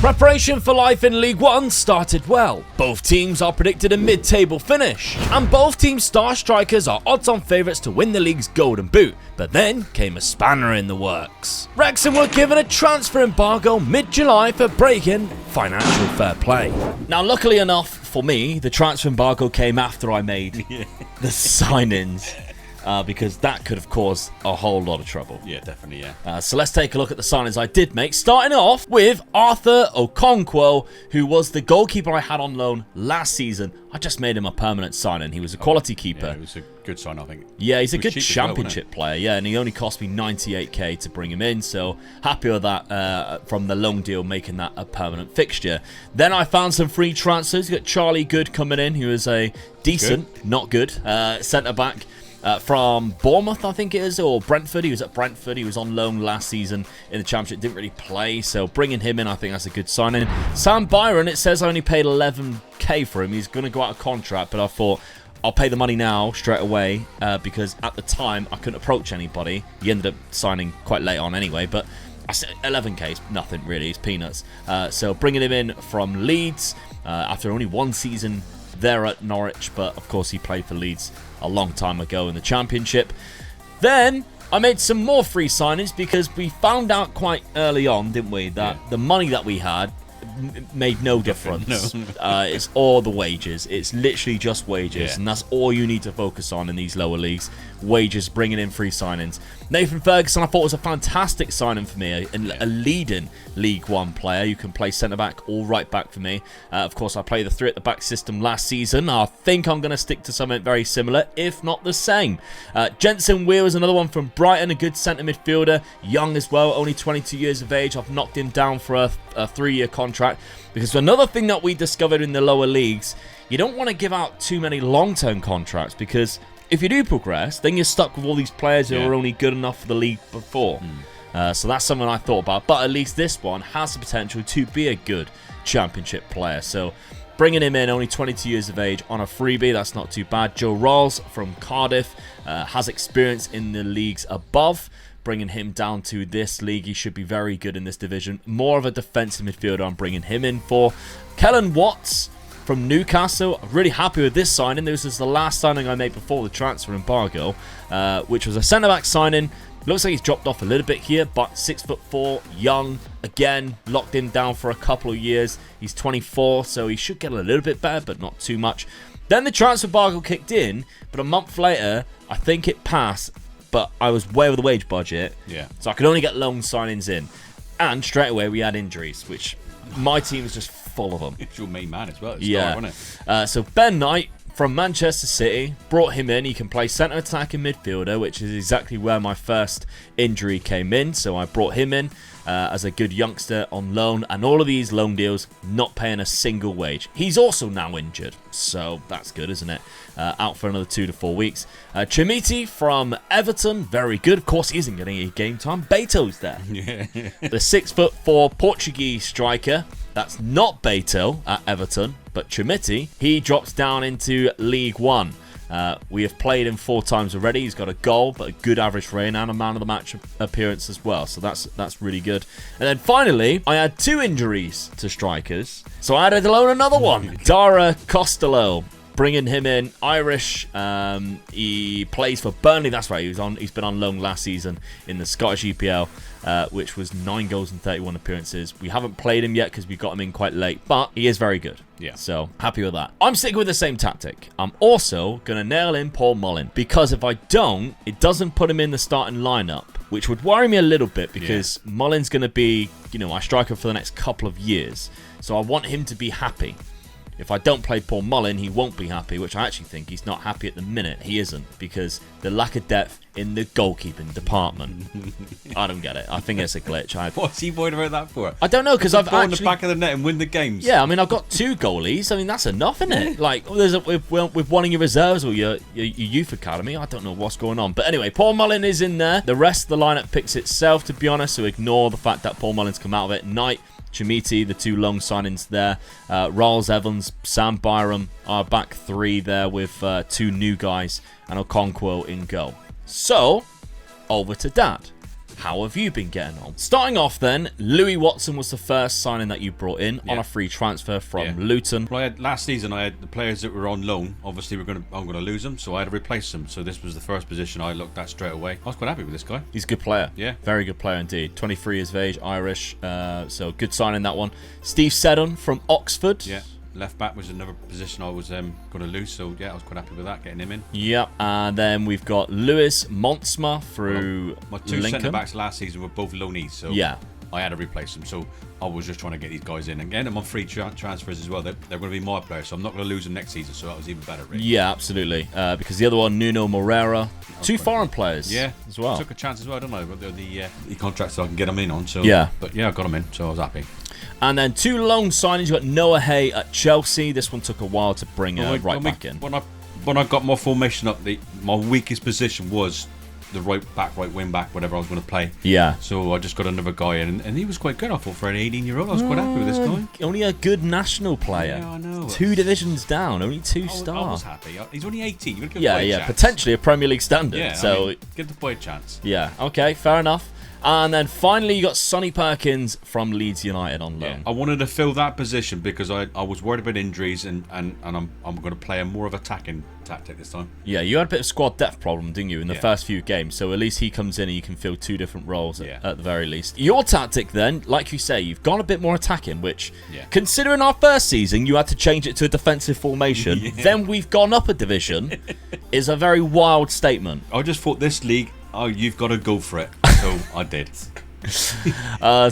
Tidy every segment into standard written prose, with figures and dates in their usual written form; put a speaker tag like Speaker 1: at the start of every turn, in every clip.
Speaker 1: Preparation for life in League One started well. Both teams are predicted a mid-table finish, and both teams' star strikers are odds-on favourites to win the league's Golden Boot. But then came a spanner in the works. Wrexham were given a transfer embargo mid-July for breaking financial fair play. Now, luckily enough for me, the transfer embargo came after I made the signings. Because that could have caused a whole lot of trouble.
Speaker 2: Yeah, definitely, yeah.
Speaker 1: So let's take a look at the signings I did make, starting off with Arthur Okonkwo, who was the goalkeeper I had on loan last season. I just made him a permanent signing. He was a quality keeper.
Speaker 2: Yeah, it was a good sign, I think.
Speaker 1: Yeah, he's a good championship player, yeah, and he only cost me 98k to bring him in, so happy with that from the loan deal, making that a permanent fixture. Then I found some free transfers. You got Charlie Good coming in, who is a decent, not good, centre-back. From Bournemouth, I think it is, or Brentford. He was at Brentford. He was on loan last season in the Championship. Didn't really play, so bringing him in, I think that's a good signing. Sam Byron, it says I only paid 11k for him. He's going to go out of contract, but I thought I'll pay the money now straight away because at the time I couldn't approach anybody. He ended up signing quite late on anyway, but I said 11k is nothing really. It's peanuts. So bringing him in from Leeds after only one season there at Norwich, but of course he played for Leeds a long time ago in the Championship. Then I made some more free signings because we found out quite early on, didn't we, that the money that we had made no difference.
Speaker 2: No.
Speaker 1: It's all the wages. It's literally just wages, and that's all you need to focus on in these lower leagues. Wages, bringing in free signings. Nathan Ferguson, I thought was a fantastic signing for me, a leading League One player. You can play centre-back or right-back for me. Of course, I played the three at the back system last season. I think I'm going to stick to something very similar, if not the same. Jensen Weir is another one from Brighton, a good centre midfielder. Young as well, only 22 years of age. I've knocked him down for a 3-year contract. Because another thing that we discovered in the lower leagues, you don't want to give out too many long-term contracts, because if you do progress, then you're stuck with all these players who are only good enough for the league before. So that's something I thought about. But at least this one has the potential to be a good Championship player. So bringing him in, only 22 years of age, on a freebie, that's not too bad. Joe Rawls from Cardiff has experience in the leagues above. Bringing him down to this league, he should be very good in this division. More of a defensive midfielder I'm bringing him in for. Kellen Watts from Newcastle. I'm really happy with this signing. This was the last signing I made before the transfer embargo, which was a centre-back signing. Looks like he's dropped off a little bit here, but 6'4", young, again, locked him down for a couple of years. He's 24, so he should get a little bit better, but not too much. Then the transfer embargo kicked in, but a month later, I think it passed, but I was way over the wage budget, so I could only get loan signings in. And straight away, we had injuries, which my team was just full of them.
Speaker 2: It's your main man as well.
Speaker 1: Wasn't it? So Ben Knight from Manchester City, brought him in. He can play centre attacking midfielder, which is exactly where my first injury came in. So I brought him in as a good youngster on loan, and all of these loan deals not paying a single wage. He's also now injured, so that's good, isn't it? Out for another 2 to 4 weeks. Chimiti from Everton, very good. Of course, he isn't getting any game time. Beto's there. The 6'4" Portuguese striker. That's not Beto at Everton, but Chimiti. He drops down into League One. We have played him 4 times already. He's got a goal, but a good average rating and a man of the match appearance as well. So that's really good. And then finally, I had 2 injuries to strikers. So I added alone another one. Dara Costello. Bringing him in, Irish. He plays for Burnley. That's right. He's been on loan last season in the Scottish EPL, which was 9 goals and 31 appearances. We haven't played him yet because we got him in quite late, but he is very good.
Speaker 2: Yeah.
Speaker 1: So happy with that. I'm sticking with the same tactic. I'm also gonna nail in Paul Mullin, because if I don't, it doesn't put him in the starting lineup, which would worry me a little bit, because Mullin's gonna be, my striker for the next couple of years. So I want him to be happy. If I don't play Paul Mullin, he won't be happy, which I actually think he's not happy at the minute. He isn't, because the lack of depth in the goalkeeping department. I don't get it. I think it's a glitch.
Speaker 2: What's he worried about that for?
Speaker 1: I don't know, because I've
Speaker 2: actually... in the
Speaker 1: actually...
Speaker 2: back of the net and win the games.
Speaker 1: Yeah, I mean, I've got 2 goalies. I mean, that's enough, isn't it? Like, with one of your reserves or your youth academy, I don't know what's going on. But anyway, Paul Mullin is in there. The rest of the lineup picks itself, to be honest, so ignore the fact that Paul Mullin's come out of it. Knight, Chimiti, the 2 long signings there. Rawls, Evans, Sam Byram, our back 3 there with 2 new guys, and Okonkwo in goal. So, over to Dad. How have you been getting on? Starting off then, Louis Watson was the first signing that you brought in on a free transfer from Luton.
Speaker 2: Well, last season I had the players that were on loan. Obviously, I'm going to lose them, so I had to replace them. So this was the first position I looked at straight away. I was quite happy with this guy.
Speaker 1: He's a good player.
Speaker 2: Yeah.
Speaker 1: Very good player indeed. 23 years of age, Irish. So good signing that one. Steve Seddon from Oxford.
Speaker 2: Yeah. Left back was another position I was going to lose, so yeah, I was quite happy with that, getting him in.
Speaker 1: Yep, and then we've got Lewis Montsma through
Speaker 2: my two
Speaker 1: Lincoln.
Speaker 2: centre-backs last season were both loanees, so
Speaker 1: yeah,
Speaker 2: I had to replace them. So I was just trying to get these guys in. And getting them on free transfers as well. They're going to be my players, so I'm not going to lose them next season, so that was even better, really.
Speaker 1: Yeah, absolutely. Because the other one, Nuno Moreira, two foreign players as well.
Speaker 2: I took a chance as well, didn't I? With the contracts so I can get them in on. So
Speaker 1: yeah.
Speaker 2: But yeah, I got them in, so I was happy.
Speaker 1: And then two loan signings. You got Noah Hay at Chelsea. This one took a while to bring right back in.
Speaker 2: When I got my formation up, my weakest position was the right back, right wing back, whatever I was going to play.
Speaker 1: Yeah.
Speaker 2: So I just got another guy in, and he was quite good. I thought for an 18-year-old, I was quite happy with this guy.
Speaker 1: Only a good national player.
Speaker 2: Yeah, I know.
Speaker 1: 2 divisions down, only 2 stars.
Speaker 2: I was happy. He's only 18. You're gonna give
Speaker 1: Yeah,
Speaker 2: the boy a chance.
Speaker 1: potentially a Premier League standard.
Speaker 2: Yeah,
Speaker 1: so
Speaker 2: I mean, give the boy a chance.
Speaker 1: Yeah, okay, fair enough. And then finally, you got Sonny Perkins from Leeds United on loan.
Speaker 2: I wanted to fill that position because I was worried about injuries, and I'm going to play a more of attacking tactic this time.
Speaker 1: Yeah, you had a bit of squad depth problem, didn't you, in the first few games? So at least he comes in and you can fill 2 different roles at the very least. Your tactic then, like you say, you've gone a bit more attacking, which, considering our first season, you had to change it to a defensive formation. Then we've gone up a division, is a very wild statement.
Speaker 2: I just thought this league, you've got to go for it. So I did.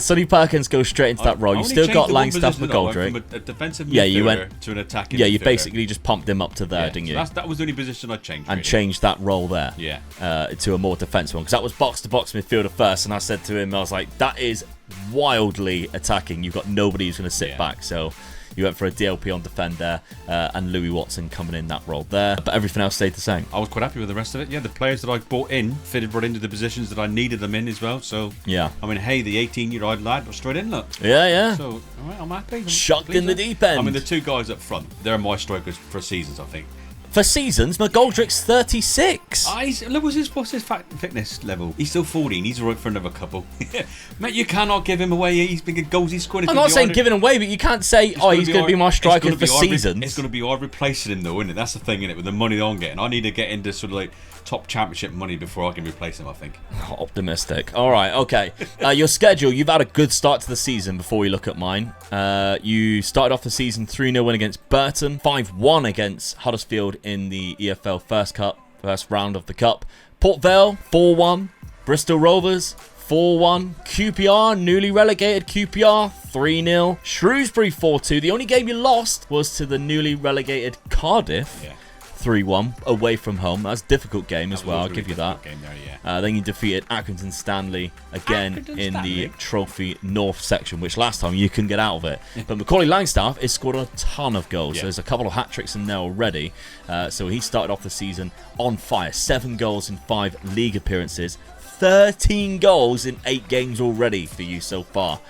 Speaker 1: Sonny Perkins goes straight into that role. You still got Langstaff McGoldrick.
Speaker 2: From a defensive midfielder to an attacking midfielder.
Speaker 1: You basically just pumped him up to there, didn't you?
Speaker 2: So that was the only position I changed.
Speaker 1: And changed that role there to a more defensive one. Because that was box-to-box midfielder first. And I said to him, I was like, that is wildly attacking. You've got nobody who's going to sit back. So you went for a DLP on defender and Louis Watson coming in that role there. But everything else stayed the same.
Speaker 2: I was quite happy with the rest of it. Yeah, the players that I brought in fitted right into the positions that I needed them in as well. So,
Speaker 1: yeah.
Speaker 2: I mean, hey, the 18-year-old lad was straight in, look.
Speaker 1: Yeah.
Speaker 2: So, all right, I'm happy.
Speaker 1: Chucked in the deep end.
Speaker 2: I mean, the 2 guys up front, they're my strikers for seasons, I think.
Speaker 1: For seasons, McGoldrick's 36.
Speaker 2: What's his fitness level? He's still 14. He's all right for another couple. Mate, you cannot give him away. He's been good goals he's scored.
Speaker 1: I'm not saying giving away, but you can't say, he's going to be my striker for seasons.
Speaker 2: It's going to be hard replacing him, though, isn't it? That's the thing, isn't it? With the money that I'm getting, I need to get into sort of like top championship money before I can replace him, I think.
Speaker 1: Optimistic. All right, okay. Your schedule, you've had a good start to the season before we look at mine. You started off the season 3-0 win against Burton, 5-1 against Huddersfield in the EFL first round of the Cup. Port Vale, 4-1. Bristol Rovers, 4-1. QPR, newly relegated QPR, 3-0. Shrewsbury, 4-2. The only game you lost was to the newly relegated Cardiff. 3-1 away from home. That's a difficult game as well. I'll give you that. Then you defeated Accrington Stanley again in the Trophy North section, which last time you couldn't get out of it. But Macaulay Langstaff has scored a ton of goals. So there's a couple of hat-tricks in there already. So he started off the season on fire. 7 goals in 5 league appearances. 13 goals in 8 games already for you so far.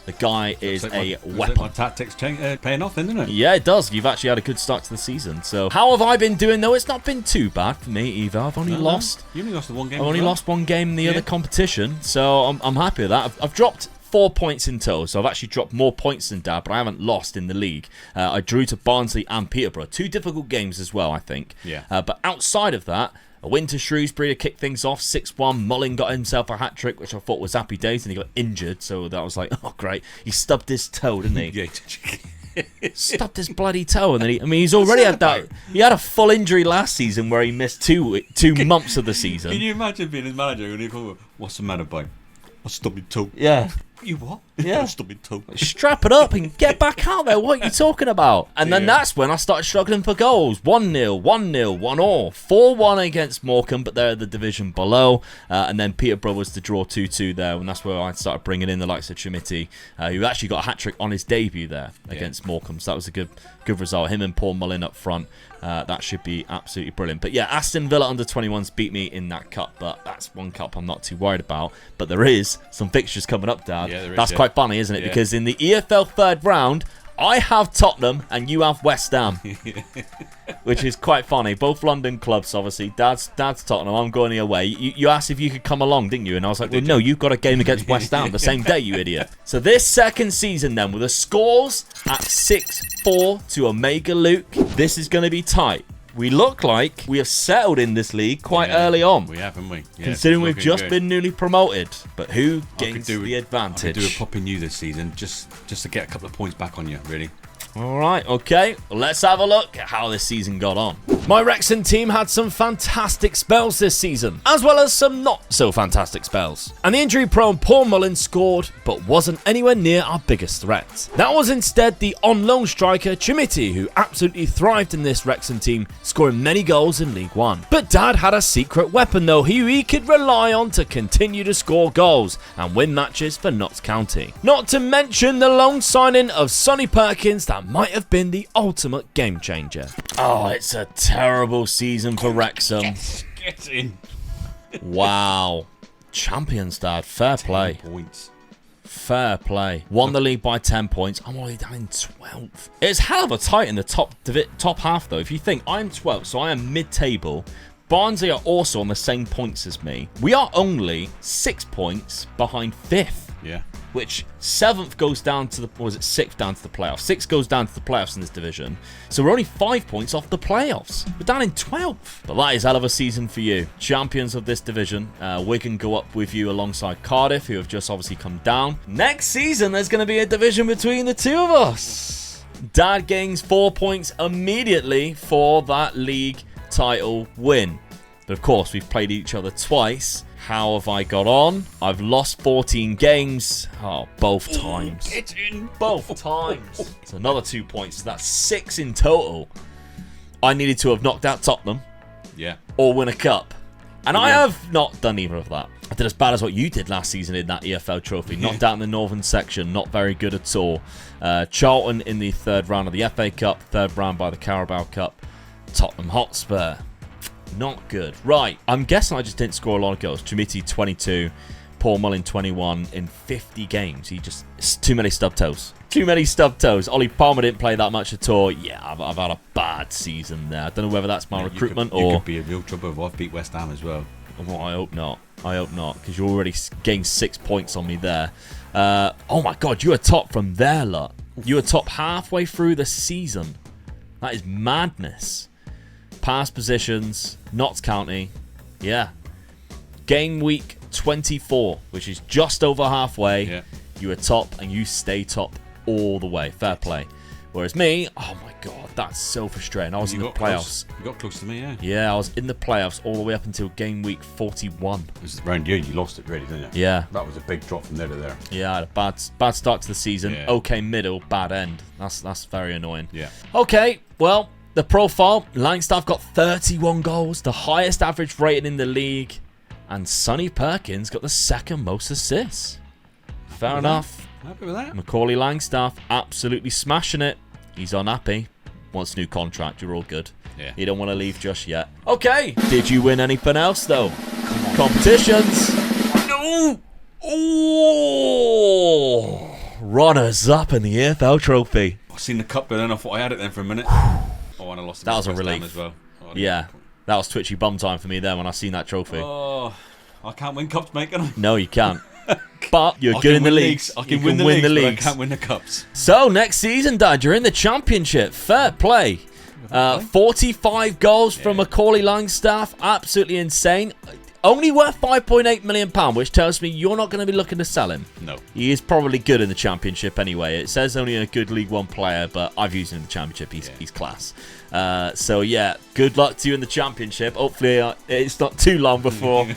Speaker 1: The guy is a weapon.
Speaker 2: My tactics paying off, isn't it?
Speaker 1: Yeah, it does. You've actually had a good start to the season. So, how have I been doing, though? It's not been too bad for me either. I've only lost.
Speaker 2: You only lost the one game.
Speaker 1: I've only lost one game in the other competition. So, I'm happy with that. I've dropped 4 points in total. So, I've actually dropped more points than Dad, but I haven't lost in the league. I drew to Barnsley and Peterborough. 2 difficult games as well, I think.
Speaker 2: Yeah.
Speaker 1: But outside of that, a win to Shrewsbury to kick things off, 6-1. Mullin got himself a hat-trick, which I thought was happy days, and he got injured, so that was like, oh, great. He stubbed his toe, didn't he? Stubbed his bloody toe, and then he's already had that. He had a full injury last season where he missed two months of the season.
Speaker 2: Can you imagine being his manager and he go, "What's the matter, boy? I stubbed your toe."
Speaker 1: Yeah.
Speaker 2: You what?
Speaker 1: Yeah.
Speaker 2: Stubby toe.
Speaker 1: Strap it up and get back out there. What are you talking about? And then that's when I started struggling for goals. 1-0, 1-0, 1-all. 4-1 against Morecambe, but they're the division below. And then Peterborough was to draw 2-2 there, and that's where I started bringing in the likes of Chimiti, who actually got a hat-trick on his debut there against Morecambe. So that was a good result. Him and Paul Mullin up front. That should be absolutely brilliant. But yeah, Aston Villa under-21s beat me in that cup, but that's one cup I'm not too worried about. But there is some fixtures coming up, Dad.
Speaker 2: Yeah, there is,
Speaker 1: that's quite funny, isn't it? Because in the EFL third round, I have Tottenham and you have West Ham, which is quite funny. Both London clubs, obviously. Dad's Tottenham. I'm going away. You asked if you could come along, didn't you? And I was like, well, no, you've got a game against West Ham the same day, you idiot. So this second season then, with the scores at 6-4 to Omega Luke, this is going to be tight. We look like we have settled in this league quite early on.
Speaker 2: We have, haven't we? Yeah,
Speaker 1: considering we've just been newly promoted. But who gains the advantage?
Speaker 2: I could do a popping you this season just to get a couple of points back on you, really.
Speaker 1: All right, okay. Well, let's have a look at how this season got on. My Wrexham team had some fantastic spells this season, as well as some not so fantastic spells. And the injury-prone Paul Mullin scored, but wasn't anywhere near our biggest threat. That was instead the on-loan striker Chimiti, who absolutely thrived in this Wrexham team, scoring many goals in League One. But Dad had a secret weapon though, who he could rely on to continue to score goals and win matches for Notts County. Not to mention the loan signing of Sonny Perkins that might have been the ultimate game changer. Oh, it's a terrible season for Wrexham.
Speaker 2: Get in.
Speaker 1: Wow. Champions, Dad. Fair play.
Speaker 2: 10 points.
Speaker 1: Fair play. Won the league by 10 points. I'm only down in 12th. It's hell of a tight in the top half, though. If you think I'm 12th, so I am mid-table. Barnsley are also on the same points as me. We are only 6 points behind 5th.
Speaker 2: Yeah.
Speaker 1: Which 7th goes down to the, or was it 6th down to the playoffs? 6th goes down to the playoffs in this division. So we're only 5 points off the playoffs. We're down in 12th. But that is hell of a season for you. Champions of this division. Wigan go up with you alongside Cardiff, who have just obviously come down. Next season, there's going to be a division between the two of us. Dad gains 4 points immediately for that league title win. But of course, we've played each other twice. How have I got on? I've lost 14 games. Oh, both times.
Speaker 2: Get in.
Speaker 1: Both times. It's another 2 points. So that's 6 in total. I needed to have knocked out Tottenham.
Speaker 2: Yeah.
Speaker 1: Or win a cup. And I have not done either of that. I did as bad as what you did last season in that EFL trophy. Knocked out in the northern section. Not very good at all. Charlton in the third round of the FA Cup. Third round by the Carabao Cup. Tottenham Hotspur. Not good. Right, I'm guessing I just didn't score a lot of goals. Chimiti 22, Paul Mullin 21 in 50 games. It's too many stub toes. Too many stub toes. Ollie Palmer didn't play that much at all. Yeah, I've had a bad season there. I don't know whether that's my recruitment or...
Speaker 2: You could be in real trouble if I beat West Ham as well.
Speaker 1: Well, I hope not. I hope not, because you already gained 6 points on me there. Oh my God, you were top from there, lot. You were top halfway through the season. That is madness. Past positions, Notts County, yeah. Game week 24, which is just over halfway. Yeah. You were top and you stay top all the way. Fair play. Whereas me, oh my God, that's so frustrating. I was in the playoffs.
Speaker 2: You got close to me, yeah.
Speaker 1: Yeah, I was in the playoffs all the way up until game week 41.
Speaker 2: It was around you lost it really, didn't you?
Speaker 1: Yeah.
Speaker 2: That was a big drop from there to there.
Speaker 1: Yeah, I had a bad start to the season. Yeah. Okay middle, bad end. That's very annoying.
Speaker 2: Yeah.
Speaker 1: Okay, well... The profile, Langstaff got 31 goals, the highest average rating in the league, and Sonny Perkins got the second most assists. Fair enough.
Speaker 2: Happy with that.
Speaker 1: Macaulay Langstaff, absolutely smashing it. He's unhappy. Wants a new contract. You're all good.
Speaker 2: Yeah.
Speaker 1: You don't want to leave just yet. Okay. Did you win anything else, though? Competitions. No. Oh. Runners up in the EFL trophy.
Speaker 2: I seen the cup, but then I thought I had it then for a minute. Oh, and I lost it.
Speaker 1: That was a relief
Speaker 2: as well.
Speaker 1: Yeah, that was twitchy bum time for me there when I seen that trophy.
Speaker 2: Oh, I can't win cups, mate, can I?
Speaker 1: No, you can't. But you're good in the leagues.
Speaker 2: I can win the leagues, but I can't win the cups.
Speaker 1: So, next season, Dad, you're in the championship. Fair play. 45 goals from Macaulay Langstaff. Absolutely insane. Only worth £5.8 million, which tells me you're not going to be looking to sell him.
Speaker 2: No.
Speaker 1: He is probably good in the Championship anyway. It says only a good League One player, but I've used him in the Championship. He's class. So, yeah, good luck to you in the Championship. Hopefully, it's not too long before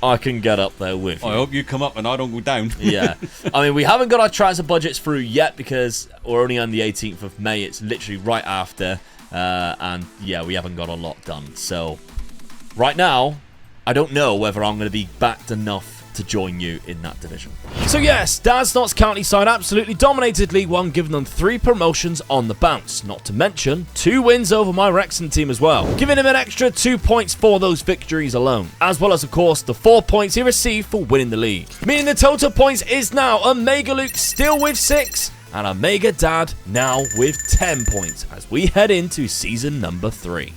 Speaker 1: I can get up there with you.
Speaker 2: I hope you come up and I don't go down.
Speaker 1: Yeah. I mean, we haven't got our transfer budgets through yet because we're only on the 18th of May. It's literally right after. And, yeah, we haven't got a lot done. So, right now... I don't know whether I'm going to be backed enough to join you in that division. So yes, Dad's Notts County side absolutely dominated League One, giving them 3 promotions on the bounce. Not to mention 2 wins over my Wrexham team as well, giving him an extra 2 points for those victories alone. As well as, of course, the 4 points he received for winning the league. Meaning the total points is now Omega Luke still with 6, and Omega Dad now with 10 points as we head into season number 3.